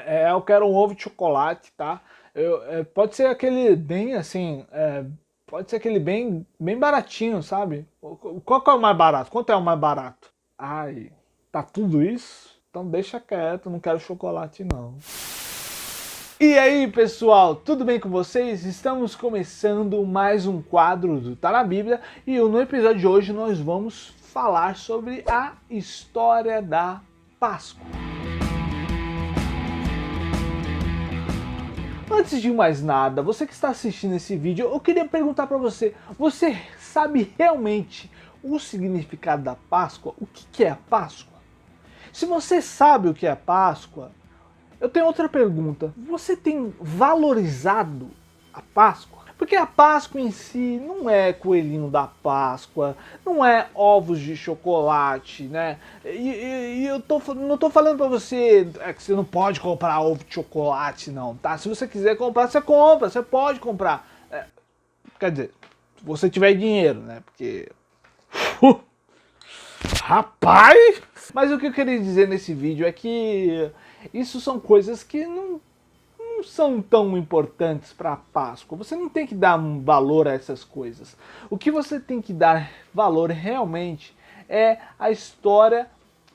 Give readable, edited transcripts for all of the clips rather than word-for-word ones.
Eu quero um ovo de chocolate, tá? Pode ser aquele bem assim, pode ser aquele bem baratinho, sabe? Qual que é o mais barato? Quanto é o mais barato? Ai, tá tudo isso? Então deixa quieto, não quero chocolate não. E aí pessoal, tudo bem com vocês? Estamos começando mais um quadro do Tá na Bíblia e no episódio de hoje nós vamos falar sobre a história da Páscoa. Antes de mais nada, você que está assistindo esse vídeo, eu queria perguntar para você, você sabe realmente o significado da Páscoa? O que é a Páscoa? Se você sabe o que é a Páscoa, eu tenho outra pergunta. Você tem valorizado a Páscoa? Porque a Páscoa em si não é coelhinho da Páscoa, não é ovos de chocolate, né? E eu não tô falando pra você que você não pode comprar ovo de chocolate, não, tá? Se você quiser comprar, você compra, você pode comprar. Quer dizer, se você tiver dinheiro, né? Porque... Rapaz! Mas o que eu queria dizer nesse vídeo é que isso são coisas que não são tão importantes para a Páscoa. Você não tem que dar um valor a essas coisas. O que você tem que dar valor realmente é a história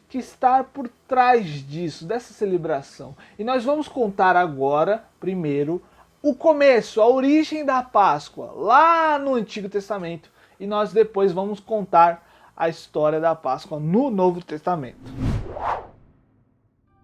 que está por trás disso, dessa celebração. E nós vamos contar agora, primeiro, o começo, a origem da Páscoa, lá no Antigo Testamento. E nós depois vamos contar a história da Páscoa no Novo Testamento.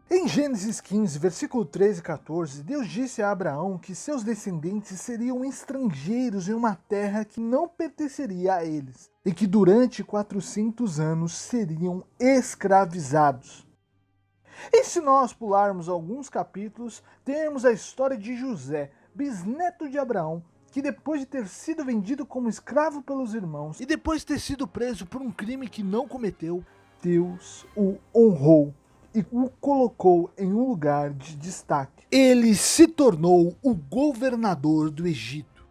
Em Gênesis 15, versículo 13 e 14, Deus disse a Abraão que seus descendentes seriam estrangeiros em uma terra que não pertenceria a eles, e que durante 400 anos seriam escravizados. E se nós pularmos alguns capítulos, temos a história de José, bisneto de Abraão, que depois de ter sido vendido como escravo pelos irmãos, e depois de ter sido preso por um crime que não cometeu, Deus o honrou e o colocou em um lugar de destaque. Ele se tornou o governador do Egito.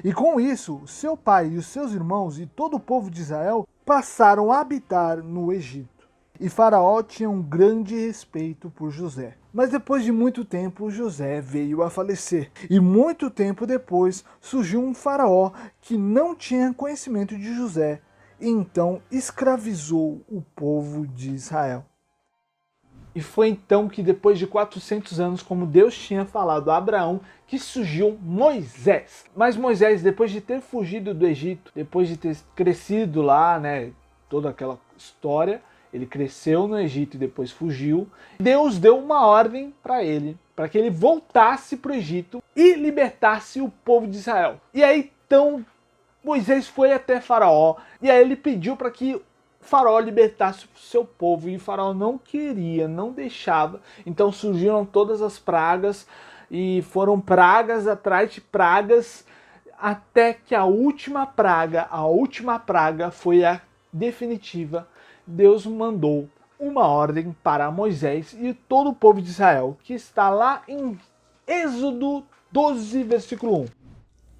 E com isso, seu pai e os seus irmãos e todo o povo de Israel passaram a habitar no Egito. E Faraó tinha um grande respeito por José. Mas depois de muito tempo, José veio a falecer. E muito tempo depois, surgiu um faraó que não tinha conhecimento de José. E então escravizou o povo de Israel. E foi então que depois de 400 anos, como Deus tinha falado a Abraão, que surgiu Moisés. Mas Moisés, depois de ter fugido do Egito, depois de ter crescido lá, né, toda aquela história, ele cresceu no Egito e depois fugiu. Deus deu uma ordem para ele, para que ele voltasse para o Egito e libertasse o povo de Israel. E aí então Moisés foi até Faraó e aí ele pediu para que Faraó libertasse o seu povo, e Faraó não queria, não deixava. Então surgiram todas as pragas, e foram pragas atrás de pragas, até que a última praga foi a definitiva. Deus mandou uma ordem para Moisés e todo o povo de Israel, que está lá em Êxodo 12, versículo 1.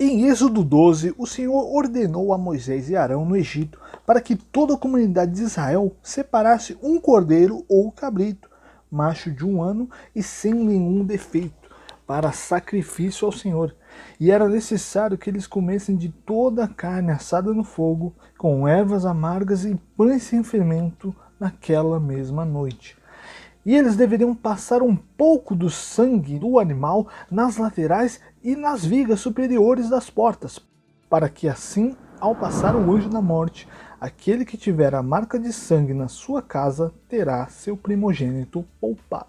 Em Êxodo 12, o Senhor ordenou a Moisés e Arão no Egito para que toda a comunidade de Israel separasse um cordeiro ou cabrito, macho de 1 ano e sem nenhum defeito, para sacrifício ao Senhor. E era necessário que eles comessem de toda a carne assada no fogo, com ervas amargas e pães sem fermento, naquela mesma noite. E eles deveriam passar um pouco do sangue do animal nas laterais e nas vigas superiores das portas, para que assim, ao passar o anjo da morte, aquele que tiver a marca de sangue na sua casa terá seu primogênito poupado.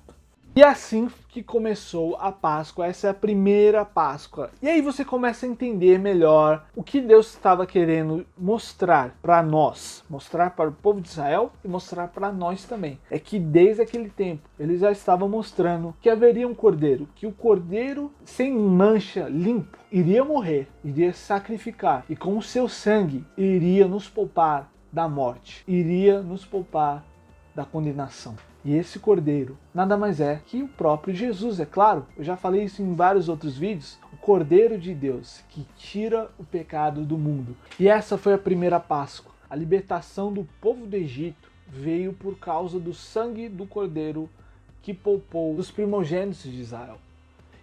E assim que começou a Páscoa, essa é a primeira Páscoa. E aí você começa a entender melhor o que Deus estava querendo mostrar para nós, mostrar para o povo de Israel e mostrar para nós também. É que desde aquele tempo ele já estava mostrando que haveria um cordeiro, que o cordeiro sem mancha, limpo, iria morrer, iria sacrificar e com o seu sangue iria nos poupar da morte, iria nos poupar da condenação. E esse cordeiro nada mais é que o próprio Jesus, é claro. Eu já falei isso em vários outros vídeos. O Cordeiro de Deus que tira o pecado do mundo. E essa foi a primeira Páscoa. A libertação do povo do Egito veio por causa do sangue do Cordeiro que poupou dos primogênitos de Israel.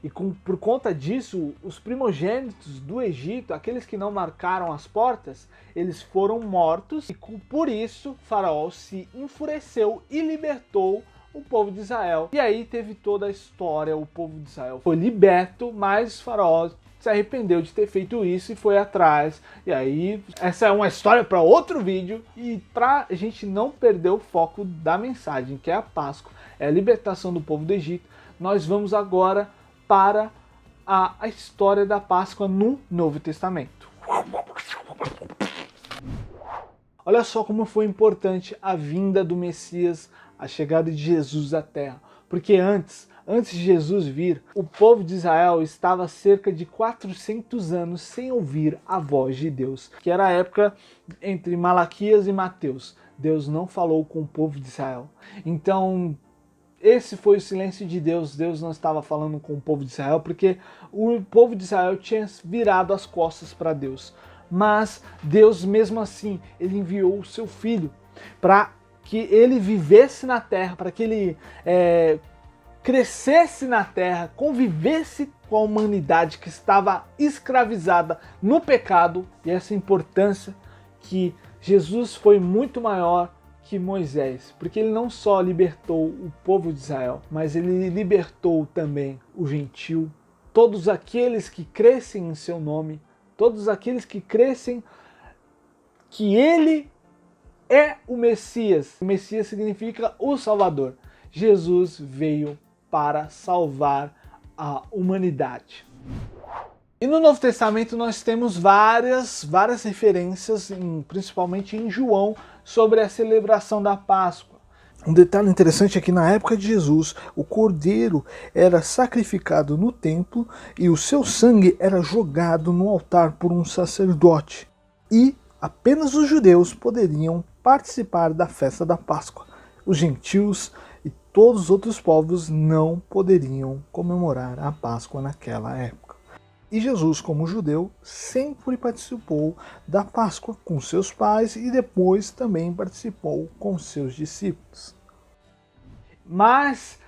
E por conta disso, os primogênitos do Egito, aqueles que não marcaram as portas, eles foram mortos. E por isso, Faraó se enfureceu e libertou o povo de Israel. E aí teve toda a história, o povo de Israel foi liberto, mas Faraó se arrependeu de ter feito isso e foi atrás. E aí, essa é uma história para outro vídeo. E para a gente não perder o foco da mensagem, que é a Páscoa, é a libertação do povo do Egito, nós vamos agora para a história da Páscoa no Novo Testamento. Olha só como foi importante a vinda do Messias, a chegada de Jesus à Terra. Porque antes de Jesus vir, o povo de Israel estava cerca de 400 anos sem ouvir a voz de Deus, que era a época entre Malaquias e Mateus. Deus não falou com o povo de Israel. Então, esse foi o silêncio de Deus. Deus não estava falando com o povo de Israel, porque o povo de Israel tinha virado as costas para Deus. Mas Deus, mesmo assim, ele enviou o seu Filho para que ele vivesse na terra, para que ele crescesse na terra, convivesse com a humanidade que estava escravizada no pecado. E essa importância que Jesus foi muito maior que Moisés, porque ele não só libertou o povo de Israel, mas ele libertou também o gentio, todos aqueles que crescem em seu nome, todos aqueles que crescem que ele é o Messias. O Messias significa o Salvador. Jesus veio para salvar a humanidade. E no Novo Testamento nós temos várias referências, principalmente em João, sobre a celebração da Páscoa. Um detalhe interessante é que na época de Jesus, o cordeiro era sacrificado no templo e o seu sangue era jogado no altar por um sacerdote. E apenas os judeus poderiam participar da festa da Páscoa. Os gentios e todos os outros povos não poderiam comemorar a Páscoa naquela época. E Jesus, como judeu, sempre participou da Páscoa com seus pais e depois também participou com seus discípulos. Mas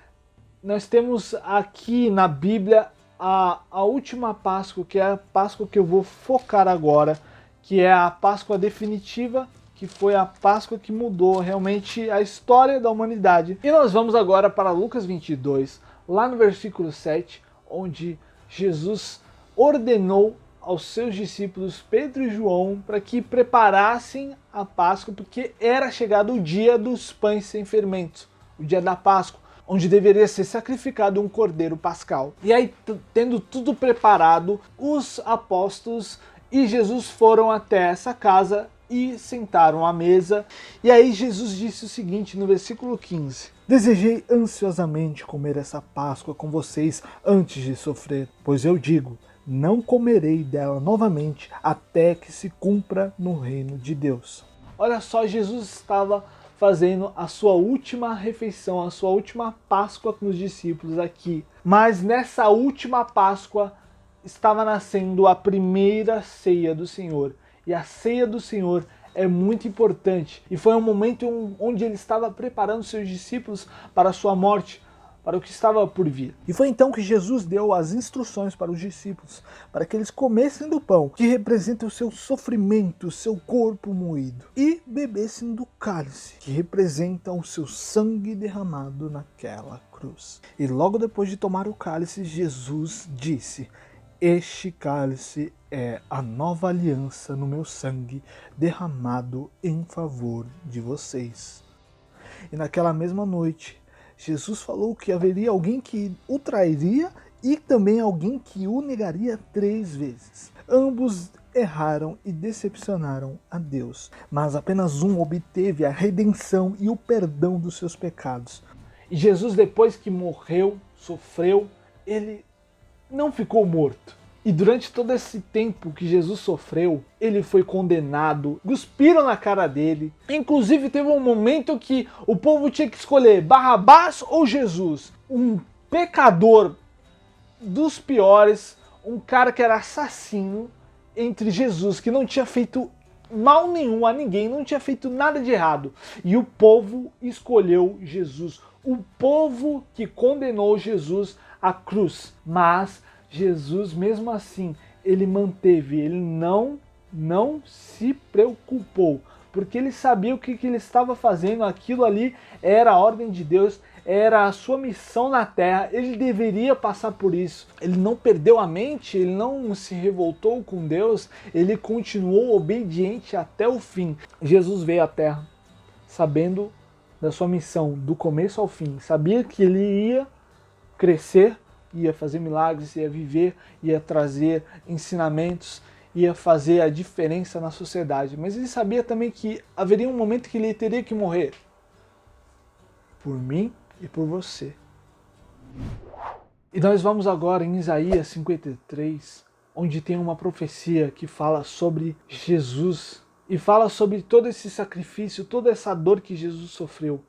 nós temos aqui na Bíblia a última Páscoa, que é a Páscoa que eu vou focar agora, que é a Páscoa definitiva, que foi a Páscoa que mudou realmente a história da humanidade. E nós vamos agora para Lucas 22, lá no versículo 7, onde Jesus ordenou aos seus discípulos Pedro e João para que preparassem a Páscoa, porque era chegado o dia dos pães sem fermento, o dia da Páscoa, onde deveria ser sacrificado um cordeiro pascal. E aí, tendo tudo preparado, os apóstolos e Jesus foram até essa casa e sentaram à mesa. E aí Jesus disse o seguinte no versículo 15: Desejei ansiosamente comer essa Páscoa com vocês antes de sofrer, pois eu digo, não comerei dela novamente até que se cumpra no reino de Deus. Olha só, Jesus estava fazendo a sua última refeição, a sua última Páscoa com os discípulos aqui. Mas nessa última Páscoa estava nascendo a primeira ceia do Senhor. E a ceia do Senhor é muito importante. E foi um momento onde ele estava preparando seus discípulos para a sua morte, para o que estava por vir. E foi então que Jesus deu as instruções para os discípulos, para que eles comessem do pão, que representa o seu sofrimento, o seu corpo moído, e bebessem do cálice, que representa o seu sangue derramado naquela cruz. E logo depois de tomar o cálice, Jesus disse: Este cálice é a nova aliança no meu sangue, derramado em favor de vocês. E naquela mesma noite, Jesus falou que haveria alguém que o trairia e também alguém que o negaria 3 vezes. Ambos erraram e decepcionaram a Deus, mas apenas um obteve a redenção e o perdão dos seus pecados. E Jesus, depois que morreu, sofreu, ele não ficou morto. E durante todo esse tempo que Jesus sofreu, ele foi condenado, cuspiram na cara dele. Inclusive teve um momento que o povo tinha que escolher Barrabás ou Jesus. Um pecador dos piores, um cara que era assassino, entre Jesus, que não tinha feito mal nenhum a ninguém, não tinha feito nada de errado. E o povo escolheu Jesus, o povo que condenou Jesus à cruz. Mas Jesus, mesmo assim, ele manteve, ele não se preocupou, porque ele sabia o que ele estava fazendo, aquilo ali era a ordem de Deus, era a sua missão na terra, ele deveria passar por isso. Ele não perdeu a mente, ele não se revoltou com Deus, ele continuou obediente até o fim. Jesus veio à terra sabendo da sua missão, do começo ao fim, sabia que ele ia crescer, ia fazer milagres, ia viver, ia trazer ensinamentos, ia fazer a diferença na sociedade. Mas ele sabia também que haveria um momento que ele teria que morrer. Por mim e por você. E nós vamos agora em Isaías 53, onde tem uma profecia que fala sobre Jesus e fala sobre todo esse sacrifício, toda essa dor que Jesus sofreu.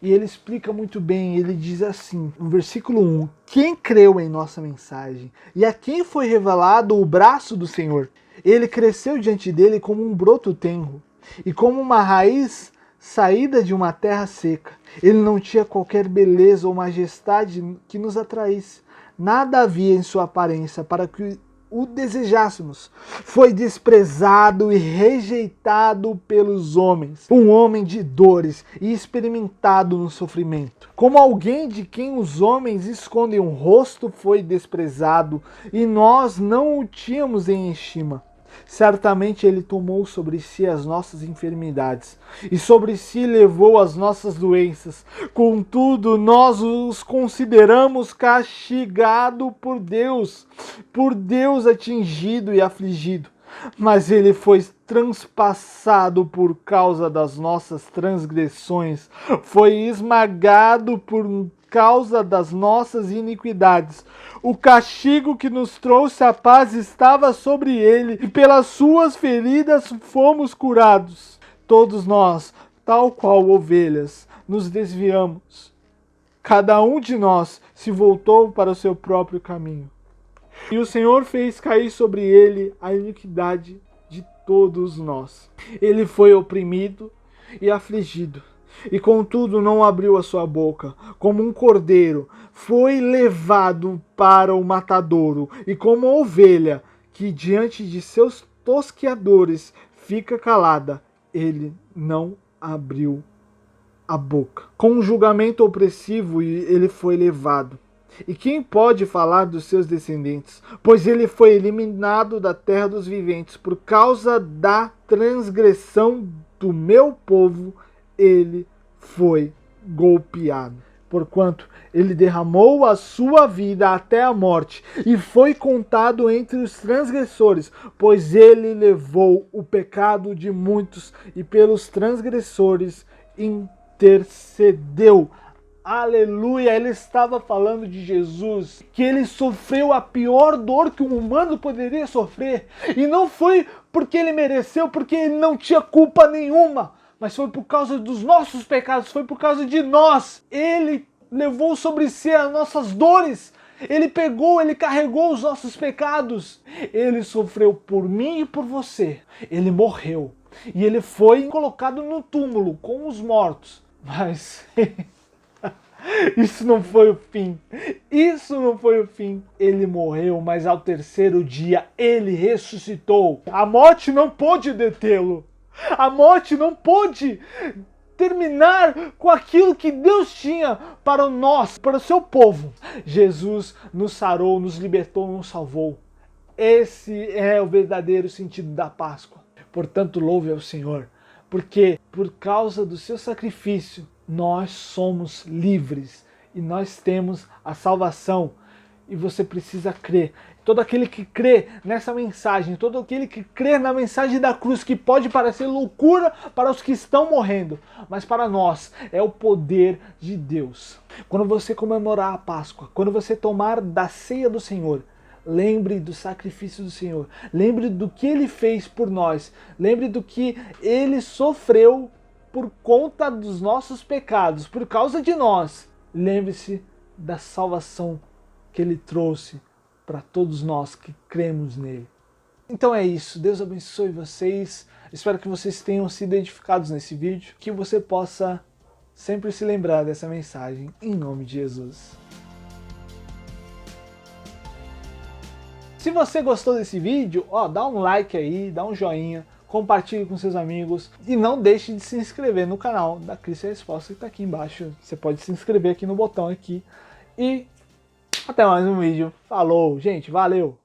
E ele explica muito bem, ele diz assim, no versículo 1, quem creu em nossa mensagem e a quem foi revelado o braço do Senhor? Ele cresceu diante dele como um broto tenro e como uma raiz saída de uma terra seca. Ele não tinha qualquer beleza ou majestade que nos atraísse. Nada havia em sua aparência para que o desejássemos. Foi desprezado e rejeitado pelos homens, um homem de dores e experimentado no sofrimento. Como alguém de quem os homens escondem o rosto, foi desprezado e nós não o tínhamos em estima. Certamente ele tomou sobre si as nossas enfermidades e sobre si levou as nossas doenças. Contudo, nós os consideramos castigado por Deus atingido e afligido. Mas ele foi transpassado por causa das nossas transgressões, foi esmagado por causa das nossas iniquidades. O castigo que nos trouxe a paz estava sobre ele, e pelas suas feridas fomos curados. Todos nós, tal qual ovelhas, nos desviamos. Cada um de nós se voltou para o seu próprio caminho. E o Senhor fez cair sobre ele a iniquidade de todos nós. Ele foi oprimido e afligido, e contudo não abriu a sua boca. Como um cordeiro foi levado para o matadouro, e como ovelha que diante de seus tosqueadores fica calada, ele não abriu a boca. Com um julgamento opressivo ele foi levado. E quem pode falar dos seus descendentes? Pois ele foi eliminado da terra dos viventes. Por causa da transgressão do meu povo, ele foi golpeado. Porquanto ele derramou a sua vida até a morte, e foi contado entre os transgressores, pois ele levou o pecado de muitos, e pelos transgressores intercedeu. Aleluia, ele estava falando de Jesus, que ele sofreu a pior dor que um humano poderia sofrer. E não foi porque ele mereceu, porque ele não tinha culpa nenhuma, mas foi por causa dos nossos pecados, foi por causa de nós. Ele levou sobre si as nossas dores, ele carregou os nossos pecados. Ele sofreu por mim e por você. Ele morreu e ele foi colocado no túmulo com os mortos. Mas... isso não foi o fim. Isso não foi o fim. Ele morreu, mas ao terceiro dia ele ressuscitou. A morte não pôde detê-lo. A morte não pôde terminar com aquilo que Deus tinha para nós, para o seu povo. Jesus nos sarou, nos libertou, nos salvou. Esse é o verdadeiro sentido da Páscoa. Portanto, louve ao Senhor, porque por causa do seu sacrifício, nós somos livres e nós temos a salvação. E você precisa crer. Todo aquele que crê nessa mensagem, todo aquele que crê na mensagem da cruz, que pode parecer loucura para os que estão morrendo, mas para nós é o poder de Deus. Quando você comemorar a Páscoa, quando você tomar da ceia do Senhor, lembre do sacrifício do Senhor, lembre do que Ele fez por nós, lembre do que Ele sofreu por conta dos nossos pecados, por causa de nós. Lembre-se da salvação que Ele trouxe para todos nós que cremos nele. Então é isso, Deus abençoe vocês, espero que vocês tenham sido edificados nesse vídeo, que você possa sempre se lembrar dessa mensagem, em nome de Jesus. Se você gostou desse vídeo, dá um like aí, dá um joinha, compartilhe com seus amigos e não deixe de se inscrever no canal da Cristo é a Resposta que está aqui embaixo. Você pode se inscrever aqui no botão aqui e até mais um vídeo. Falou, gente, valeu!